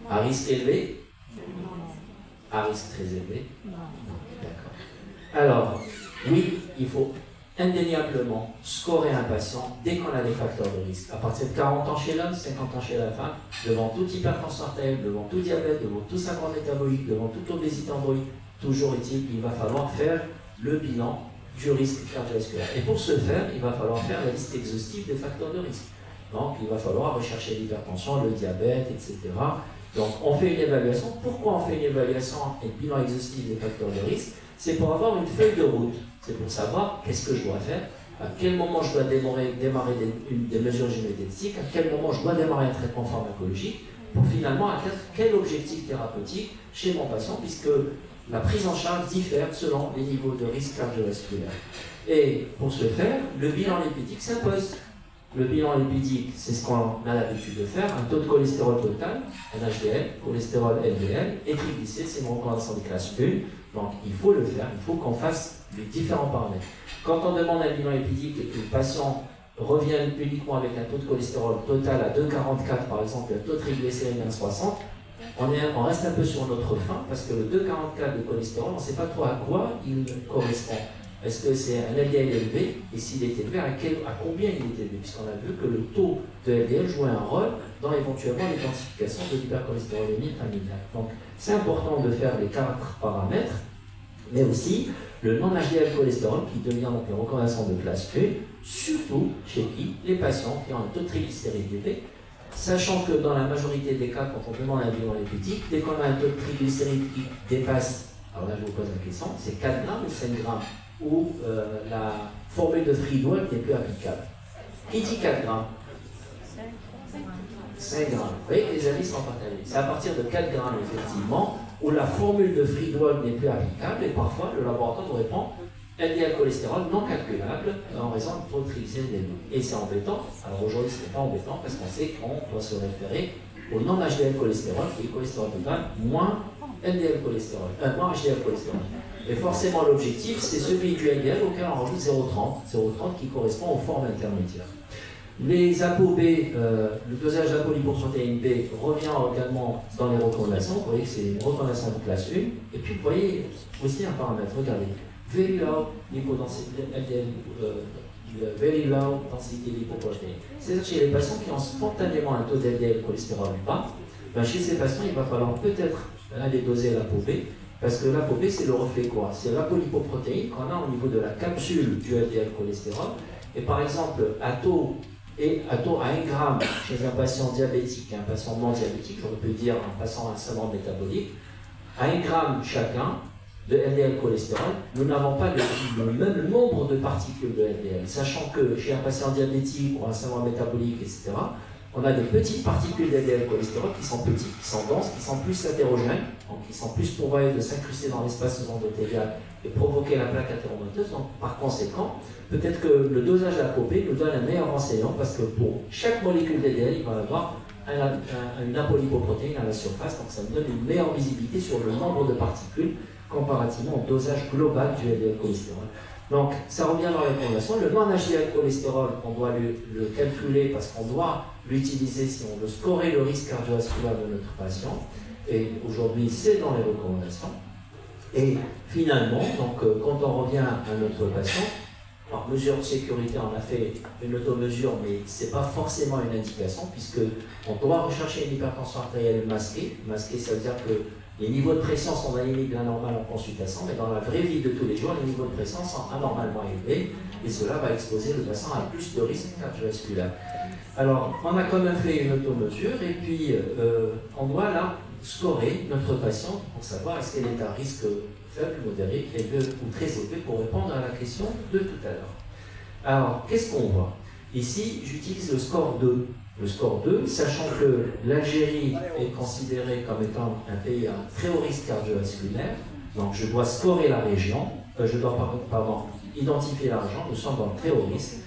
[SPEAKER 1] à risque élevé, à risque très élevé. D'accord. Alors, oui, il faut indéniablement scorer un patient dès qu'on a des facteurs de risque. À partir de 40 ans chez l'homme, 50 ans chez la femme, devant toute hypertension artérielle, devant tout diabète, devant tout syndrome métabolique, devant toute obésité androïde, toujours est-il qu'il va falloir faire le bilan du risque cardiovasculaire. Et pour ce faire, il va falloir faire la liste exhaustive des facteurs de risque. Donc, il va falloir rechercher l'hypertension, le diabète, etc. Donc, on fait une évaluation. Pourquoi on fait une évaluation et le bilan exhaustif des facteurs de risque? C'est pour avoir une feuille de route. C'est pour savoir qu'est-ce que je dois faire, à quel moment je dois démarrer des mesures génétiques, à quel moment je dois démarrer un traitement pharmacologique, pour finalement atteindre quel objectif thérapeutique chez mon patient, puisque la prise en charge diffère selon les niveaux de risque cardiovasculaire. Et pour ce faire, le bilan lipidique s'impose. Le bilan lipidique, c'est ce qu'on a l'habitude de faire, un taux de cholestérol total, un HDL, cholestérol LDL, et triglycérides, c'est une recommandation de classe 1. Donc il faut le faire, il faut qu'on fasse les différents paramètres. Quand on demande un bilan lipidique et que le patient revient uniquement avec un taux de cholestérol total à 2,44 par exemple, et un taux de triglycérides à 1,60, on reste un peu sur notre faim, parce que le 2,44 de cholestérol, on ne sait pas trop à quoi il correspond. Est-ce que c'est un LDL élevé? Et s'il est élevé, à combien il est élevé? Puisqu'on a vu que le taux de LDL jouait un rôle dans éventuellement l'identification de l'hypercholestérolémie familiale. Donc c'est important de faire les 4 paramètres, mais aussi le non-HDL cholestérol qui devient donc une recommandation de classe 1, surtout chez qui? Les patients qui ont un taux de triglycérides élevé, sachant que dans la majorité des cas, quand on demande un bilan lipidique, dès qu'on a un taux de triglycérides qui dépasse, alors là je vous pose la question, c'est 4 grammes ou 5 grammes, où la formule de Friedwald n'est plus applicable. Qui dit 4 grammes? 5 grammes. Vous voyez que les avis sont partagés. C'est à partir de 4 grammes, effectivement, où la formule de Friedwald n'est plus applicable, et parfois le laboratoire nous répond LDL cholestérol non calculable en raison de taux de triglycérides élevés. Et c'est embêtant. Alors aujourd'hui, ce n'est pas embêtant parce qu'on sait qu'on doit se référer au non-HDL cholestérol, qui est le cholestérol total, moins LDL cholestérol, moins HDL cholestérol. Et forcément, l'objectif, c'est celui du LDL auquel on rajoute 0,30 qui correspond aux formes intermédiaires. Les ApoB, le dosage d'apolipoprotéine B revient également dans les recommandations. Vous voyez que c'est une recommandation de classe 1. Et puis, vous voyez aussi un paramètre, regardez. Very low lipodensité, very low densité lipoprotéine. C'est-à-dire chez les patients qui ont spontanément un taux d'LDL cholestérol bas, ben chez ces patients, il va falloir peut-être aller doser l'ApoB, parce que l'ApoB, c'est le reflet quoi? C'est l'apolipoprotéine qu'on a au niveau de la capsule du LDL cholestérol. Et par exemple, à taux Et à 1 gramme chez un patient diabétique et un patient non diabétique, j'aurais pu dire un patient à syndrome métabolique, à 1 gramme chacun de LDL cholestérol, nous n'avons pas le même nombre de particules de LDL, sachant que chez un patient diabétique ou un syndrome métabolique, etc., on a des petites particules d'LDL cholestérol qui sont petites, qui sont denses, qui sont plus hétérogènes, donc qui sont plus pourvoyées de s'incruster dans l'espace endothélial et provoquer la plaque athéromateuse. Donc, par conséquent, peut-être que le dosage d'ApoB nous donne un meilleur renseignement parce que pour chaque molécule d'LDL, il va y avoir une apolipoprotéine à la surface, donc ça nous donne une meilleure visibilité sur le nombre de particules comparativement au dosage global du LDL cholestérol. Donc, ça revient dans la recommandation. Le non-HDL cholestérol, on doit le calculer parce qu'on doit l'utiliser si on veut scorer le risque cardiovasculaire de notre patient. Et aujourd'hui, c'est dans les recommandations. Et finalement, donc, quand on revient à notre patient, par mesure de sécurité, on a fait une automesure, mais ce n'est pas forcément une indication, puisqu'on doit rechercher une hypertension artérielle masquée. Masquée, ça veut dire que les niveaux de pression sont à la limite de la normale en consultation, mais dans la vraie vie de tous les jours, les niveaux de pression sont anormalement élevés, et cela va exposer le patient à plus de risques cardiovasculaires. Alors, on a quand même fait une automesure, et puis on doit là scorer notre patient pour savoir est-ce qu'elle est à risque faible, modéré, élevé ou très élevé pour répondre à la question de tout à l'heure. Alors, qu'est-ce qu'on voit? Ici, j'utilise le score 2. Le score 2, sachant que l'Algérie est considérée comme étant un pays à très haut risque cardiovasculaire, donc je dois scorer la région, je dois identifier la région, nous sommes dans le très haut risque.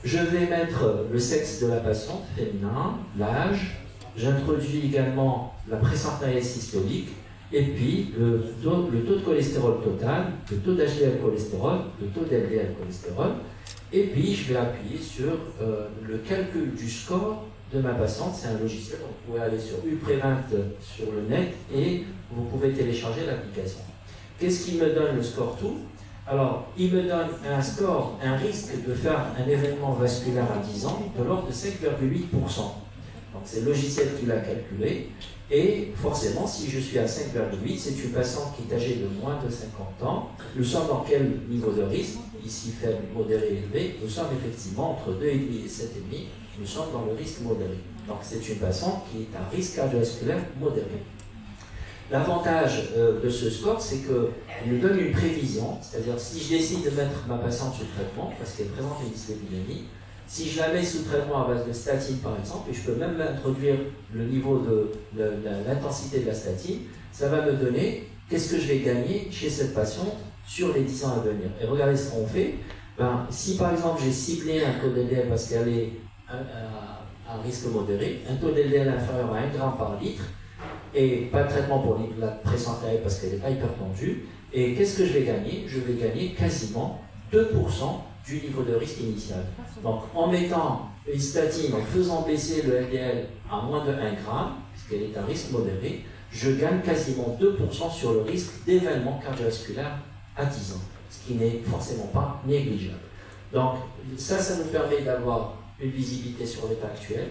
[SPEAKER 1] Je vais mettre le sexe de la patiente, féminin, l'âge, j'introduis également la pression artérielle systolique, et puis le taux de cholestérol total, le taux d'HDL cholestérol, le taux d'LDL cholestérol, et puis je vais appuyer sur le calcul du score de ma patiente. C'est un logiciel, donc vous pouvez aller sur UPrevent sur le net et vous pouvez télécharger l'application. Qu'est-ce qu'il me donne le score tout? Alors, il me donne un score, un risque de faire un événement vasculaire à 10 ans de l'ordre de 5,8%. Donc c'est le logiciel qui l'a calculé. Et forcément, si je suis à 5,8, c'est une patiente qui est âgée de moins de 50 ans. Nous sommes dans quel niveau de risque? Ici faible, modéré, élevé. Nous sommes effectivement entre 2,5 et 7,5. Nous sommes dans le risque modéré. Donc c'est une patiente qui est à risque cardiovasculaire modéré. L'avantage de ce score, c'est qu'il nous donne une prévision. C'est-à-dire si je décide de mettre ma patiente sous traitement, parce qu'elle présente une dyslipidémie, si je la mets sous traitement à base de statine par exemple, et je peux même introduire le niveau de l'intensité de la statine, ça va me donner qu'est-ce que je vais gagner chez cette patiente sur les 10 ans à venir. Et regardez ce qu'on fait. Ben, si par exemple j'ai ciblé un taux d'LDL parce qu'elle est à risque modéré, un taux d'LDL inférieur à 1 gramme par litre, et pas de traitement pour la pression artérielle parce qu'elle n'est pas hypertendue, et qu'est-ce que je vais gagner? Je vais gagner quasiment 2% du niveau de risque initial. Donc en mettant une statine, en faisant baisser le LDL à moins de 1 gramme, puisqu'elle est à risque modéré, je gagne quasiment 2% sur le risque d'événement cardiovasculaire à 10 ans, ce qui n'est forcément pas négligeable. Donc ça nous permet d'avoir une visibilité sur l'état actuel,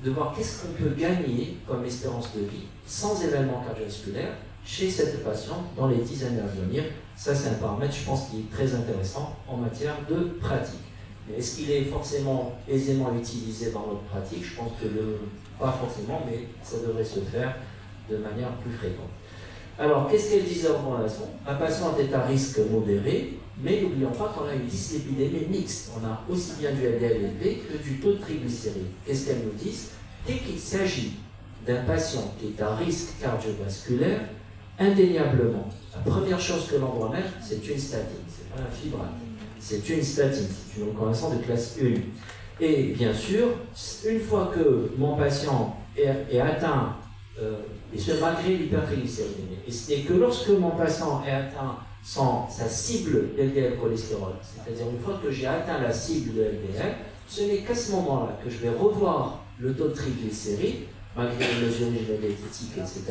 [SPEAKER 1] de voir qu'est-ce qu'on peut gagner comme espérance de vie sans événement cardiovasculaire chez cette patiente dans les 10 années à venir. Ça, c'est un paramètre, je pense, qui est très intéressant en matière de pratique. Mais est-ce qu'il est forcément aisément utilisé dans notre pratique? Je pense que pas forcément, mais ça devrait se faire de manière plus fréquente. Alors, qu'est-ce qu'elle disait en recommandation? La patiente est à risque modéré, mais n'oublions pas qu'on a une dyslipidémie mixte. On a aussi bien du LDL élevé que du taux de triglycérides. Qu'est-ce qu'elle nous dit? Dès qu'il s'agit d'un patient qui est à risque cardiovasculaire, indéniablement, la première chose que l'on doit mettre, c'est une statine. C'est pas un fibrate, c'est une statine. C'est une recommandation de classe 1. Et bien sûr, une fois que mon patient est atteint, et ce malgré l'hypertriglycéridémie, et ce n'est que lorsque mon patient est atteint sa cible LDL cholestérol, c'est-à-dire une fois que j'ai atteint la cible de LDL, ce n'est qu'à ce moment-là que je vais revoir le taux de triglycérides, malgré les mesures diabétiques, etc.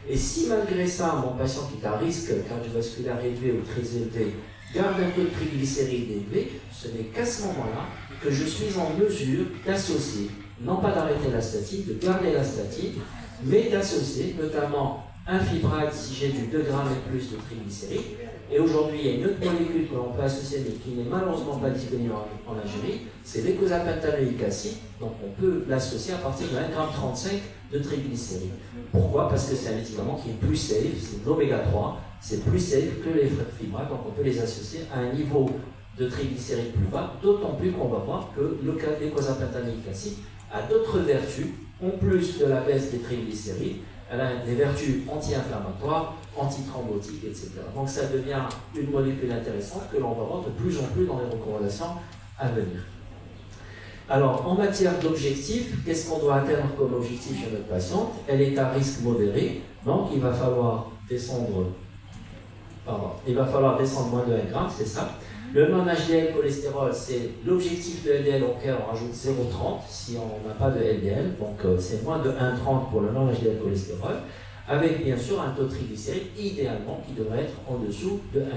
[SPEAKER 1] Et si malgré ça, mon patient qui est à risque cardiovasculaire élevé ou très élevé garde un taux de triglycérides élevé, ce n'est qu'à ce moment-là que je suis en mesure d'associer, non pas d'arrêter la statine, de garder la statine, mais d'associer notamment un fibrate si j'ai du 2 grammes et plus de triglycérides. Et aujourd'hui, il y a une autre molécule que l'on peut associer, mais qui n'est malheureusement pas disponible en Algérie, c'est l'eicosapentaenoïque acide. Donc on peut l'associer à partir de 1,35 g de triglycérides. Pourquoi? Parce que c'est un médicament qui est plus safe, c'est l'oméga 3, c'est plus safe que les fibrates, donc on peut les associer à un niveau de triglycérides plus bas, d'autant plus qu'on va voir que l'eicosapentaenoïque acide a d'autres vertus, en plus de la baisse des triglycérides. Elle a des vertus anti-inflammatoires, antithrombotiques, etc. Donc ça devient une molécule intéressante que l'on va voir de plus en plus dans les recommandations à venir. Alors, en matière d'objectifs, qu'est-ce qu'on doit atteindre comme objectif chez notre patiente? Elle est à risque modéré, donc il va falloir descendre moins de 1 g, c'est ça. Le non-HDL cholestérol, c'est l'objectif de LDL auquel on rajoute 0,30 si on n'a pas de LDL, donc c'est moins de 1,30 pour le non-HDL cholestérol, avec bien sûr un taux de triglycérides idéalement qui devrait être en dessous de 1,50 g.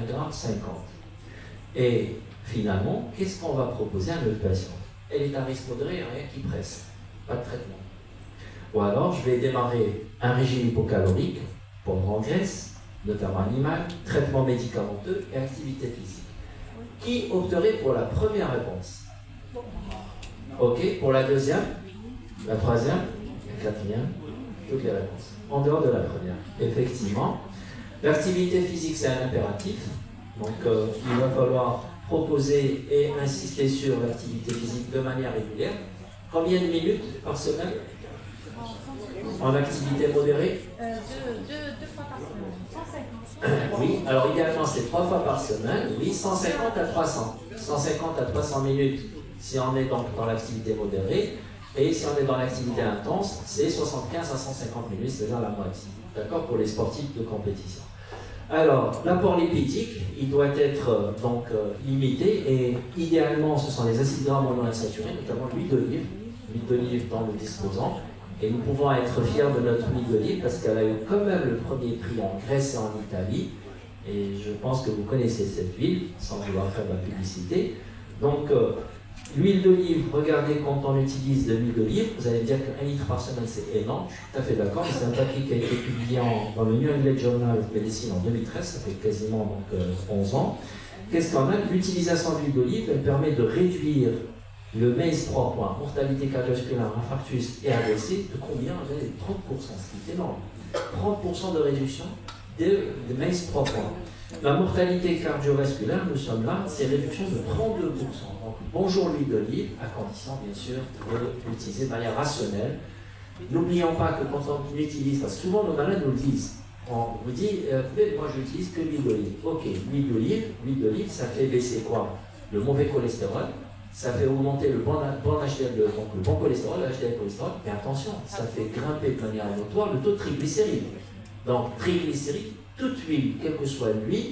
[SPEAKER 1] Et finalement, qu'est-ce qu'on va proposer à notre patiente? Elle est à risque modéré, rien qui presse, pas de traitement. Ou alors, je vais démarrer un régime hypocalorique, pauvre en graisse, notamment animal, traitement médicamenteux et activité physique. Qui opterait pour la première réponse? Ok, pour la deuxième, la troisième, la quatrième, toutes les réponses. En dehors de la première, effectivement. L'activité physique, c'est un impératif. Donc, il va falloir proposer et insister sur l'activité physique de manière régulière. Combien de minutes par semaine? En activité modérée?
[SPEAKER 2] Deux fois par semaine. 150.
[SPEAKER 1] Oui, alors idéalement c'est 3 fois par semaine, oui, 150 à 300. 150 à 300 minutes si on est dans l'activité modérée, et si on est dans l'activité intense, c'est 75 à 150 minutes, c'est-à-dire la moitié. D'accord, pour les sportifs de compétition. Alors, l'apport lipidique, il doit être limité, et idéalement ce sont les acides gras monoinsaturés, notamment l'huile d'olive dans le disposant. Et nous pouvons être fiers de notre huile d'olive parce qu'elle a eu quand même le premier prix en Grèce et en Italie. Et je pense que vous connaissez cette huile, sans vouloir faire de la publicité. Donc, l'huile d'olive, regardez quand on utilise de l'huile d'olive, vous allez me dire qu'1 litre par semaine c'est énorme, je suis tout à fait d'accord. C'est un papier qui a été publié dans le New England Journal of Medicine en 2013, ça fait quasiment 11 ans. Qu'est-ce qu'on a? L'utilisation de l'huile d'olive, elle permet de réduire le MACE 3 points, mortalité cardiovasculaire, infarctus et AVC, de combien? 30%, ce qui est énorme. 30% de réduction de MACE 3 points. La mortalité cardiovasculaire, nous sommes là, c'est réduction de 32%. Donc, bonjour l'huile d'olive, à condition bien sûr de l'utiliser de manière rationnelle. N'oublions pas que quand on l'utilise, parce que souvent nos malades nous le disent, on vous dit, moi je n'utilise que l'huile d'olive. Ok, l'huile d'olive, ça fait baisser quoi? Le mauvais cholestérol. Ça fait augmenter le bon HDL, donc le bon cholestérol, le HDL cholestérol, mais attention, ça fait grimper de manière notoire le taux de triglycérides. Donc, triglycérides, toute huile, quelle que soit l'huile,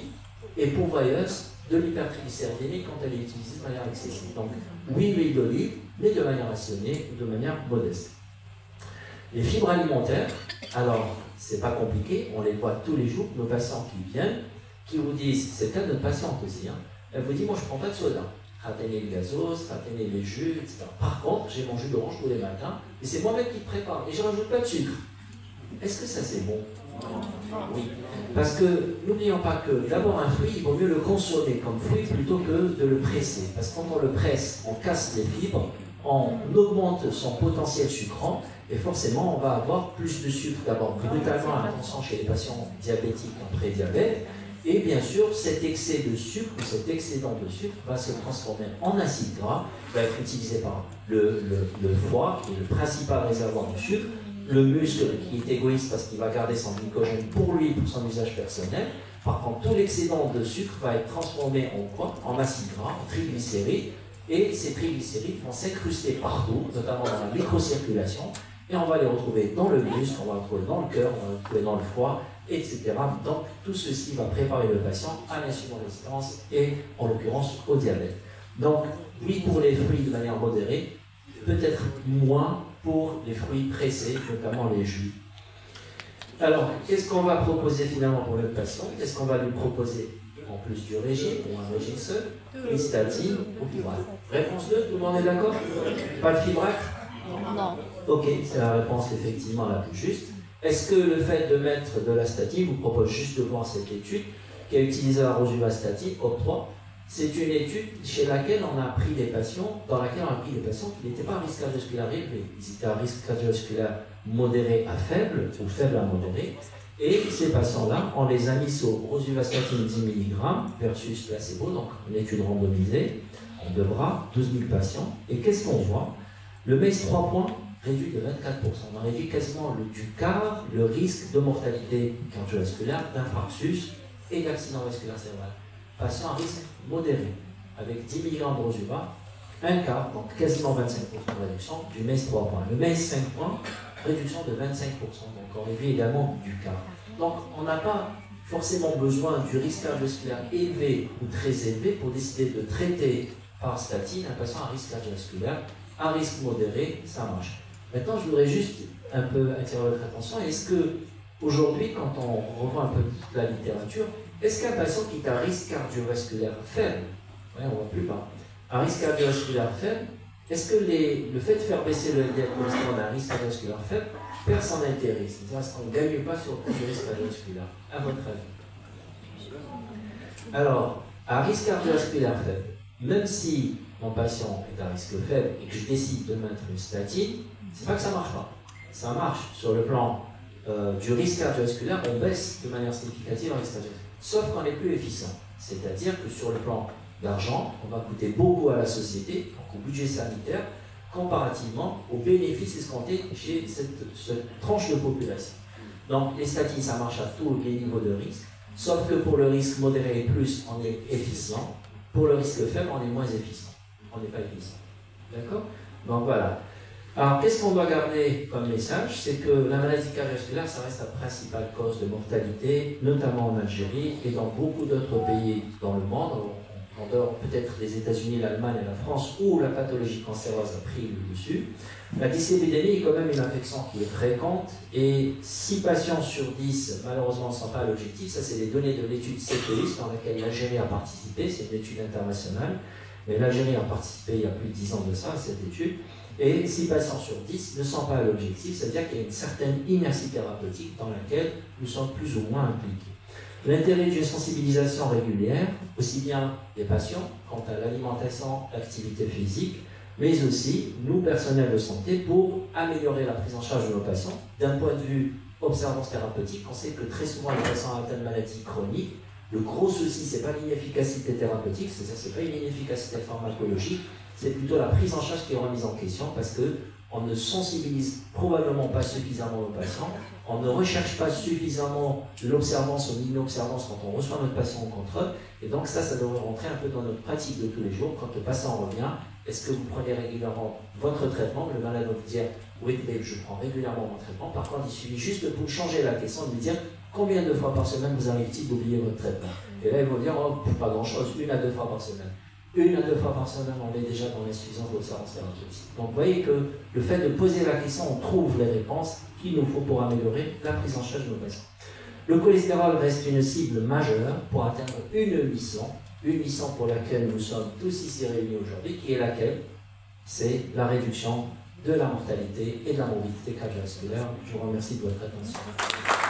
[SPEAKER 1] est pourvoyeuse de l'hypertriglycéridémie quand elle est utilisée de manière excessive. Donc, oui, l'huile d'olive, mais de manière rationnée, de manière modeste. Les fibres alimentaires, alors, c'est pas compliqué, on les voit tous les jours, nos patients qui viennent, qui vous disent, c'est le cas de notre patiente aussi, hein, elle vous dit, moi je prends pas de soda. Ratenez le gazose, ratenez les jus, etc. Par contre, j'ai mon jus d'orange tous les matins, et c'est moi-même qui le prépare, et je ne rajoute pas de sucre. Est-ce que ça c'est bon? Oui. Parce que n'oublions pas que d'abord un fruit, il vaut mieux le consommer comme fruit plutôt que de le presser. Parce que quand on le presse, on casse les fibres, on augmente son potentiel sucrant, et forcément on va avoir plus de sucre. D'abord, brutalement, attention chez les patients diabétiques en prédiabète. Et bien sûr, cet excès de sucre, cet excédent de sucre va se transformer en acide gras, va être utilisé par le foie, qui est le principal réservoir de sucre, le muscle qui est égoïste parce qu'il va garder son glycogène pour lui, pour son usage personnel. Par contre, tout l'excédent de sucre va être transformé en quoi? En acide gras, en triglycérides, et ces triglycérides vont s'incruster partout, notamment dans la microcirculation, et on va les retrouver dans le muscle, on va les retrouver dans le cœur, on va les retrouver dans le foie, etc. Donc tout ceci va préparer le patient à l'insulinrésistance et en l'occurrence au diabète. Donc oui pour les fruits de manière modérée, peut-être moins pour les fruits pressés, notamment les jus. Alors, qu'est-ce qu'on va proposer finalement pour le patient? Qu'est-ce qu'on va lui proposer en plus du régime, ou un régime seul? Une statine ou fibrate? Réponse 2, tout le monde est d'accord? Pas de fibrate?
[SPEAKER 2] Non.
[SPEAKER 1] Ok, c'est la réponse effectivement la plus juste. Est-ce que le fait de mettre de la statine, je vous propose juste de voir cette étude qui a utilisé la rosuvastatine, OP3, c'est une étude chez laquelle on a pris des patients, dans laquelle on a pris des patients qui n'étaient pas à risque cardiovasculaire élevé, ils étaient à risque cardiovasculaire modéré à faible, ou faible à modéré, et ces patients-là, on les a mis sur rosuvastatine 10 mg versus placebo, donc une étude randomisée, en 2 bras, 12 000 patients, et qu'est-ce qu'on voit? Le MACE 3 points réduit de 24%. On a réduit quasiment du quart le risque de mortalité cardiovasculaire, d'infarctus et d'accident vasculaire cérébral. Patient à risque modéré, avec 10 mg de rosuva, un quart, donc quasiment 25% de réduction du MACE 3 points. Le MACE 5 points, réduction de 25%, donc on réduit également du quart. Donc on n'a pas forcément besoin du risque cardiovasculaire élevé ou très élevé pour décider de traiter par statine un patient à risque cardiovasculaire, à risque modéré, ça marche. Maintenant, je voudrais juste un peu attirer votre attention. Est-ce que aujourd'hui, quand on revoit un peu toute la littérature, est-ce qu'un patient qui est à risque cardiovasculaire faible, ouais, on voit plus bas, à risque cardiovasculaire faible, est-ce que le fait de faire baisser le cholestérol d'un risque cardiovasculaire faible perd son intérêt? C'est-à-dire, est-ce qu'on ne gagne pas sur le coup du risque cardiovasculaire? À votre avis? Alors, à risque cardiovasculaire faible, même si mon patient est à risque faible et que je décide de mettre une statine, c'est pas que ça marche pas. Ça marche sur le plan du risque cardiovasculaire, on baisse de manière significative le risque cardiovasculaire. Sauf qu'on est plus efficient. C'est-à-dire que sur le plan d'argent, on va coûter beaucoup à la société, donc au budget sanitaire, comparativement aux bénéfices escomptés chez cette tranche de population. Donc les statines, ça marche à tous les niveaux de risque, sauf que pour le risque modéré et plus, on est efficient. Pour le risque faible, on est moins efficient. On n'est pas efficient. D'accord? Donc voilà. Alors, qu'est-ce qu'on doit garder comme message? C'est que la maladie cardiovasculaire, ça reste la principale cause de mortalité, notamment en Algérie et dans beaucoup d'autres pays dans le monde, en dehors peut-être des États-Unis, l'Allemagne et la France, où la pathologie cancéreuse a pris le dessus. La dyslipidémie est quand même une infection qui est fréquente et 6 patients sur 10, malheureusement, ne sont pas à l'objectif. Ça, c'est les données de l'étude CEPEUS dans laquelle l'Algérie a participé. C'est une étude internationale. Mais l'Algérie a participé il y a plus de 10 ans de ça, à cette étude. Et 6 patients sur 10 ne sont pas à l'objectif, c'est-à-dire qu'il y a une certaine inertie thérapeutique dans laquelle nous sommes plus ou moins impliqués. L'intérêt d'une sensibilisation régulière, aussi bien des patients quant à l'alimentation, l'activité physique, mais aussi nous, personnels de santé, pour améliorer la prise en charge de nos patients. D'un point de vue observance thérapeutique, on sait que très souvent les patients atteints de maladies chroniques, le gros souci, ce n'est pas l'inefficacité thérapeutique, c'est-à-dire ce n'est pas une inefficacité pharmacologique, c'est plutôt la prise en charge qui est remise en question parce qu'on ne sensibilise probablement pas suffisamment nos patients, on ne recherche pas suffisamment l'observance ou l'inobservance quand on reçoit notre patient en contrôle, et donc ça devrait rentrer un peu dans notre pratique de tous les jours. Quand le patient revient, est-ce que vous prenez régulièrement votre traitement? Le malade va vous dire, oui, mais je prends régulièrement mon traitement. Par contre, il suffit juste de vous changer la question, de lui dire, combien de fois par semaine vous arrive-t-il d'oublier votre traitement? Et là, ils vont dire, oh, pas grand-chose, 1 à 2 fois par semaine. 1 à 2 fois par semaine, on est déjà dans l'insuffisance d'observance thérapeutique. Donc vous voyez que le fait de poser la question, on trouve les réponses qu'il nous faut pour améliorer la prise en charge de nos patients. Le cholestérol reste une cible majeure pour atteindre une mission pour laquelle nous sommes tous ici réunis aujourd'hui, qui est laquelle? C'est la réduction de la mortalité et de la morbidité cardiovasculaire. Je vous remercie de votre attention.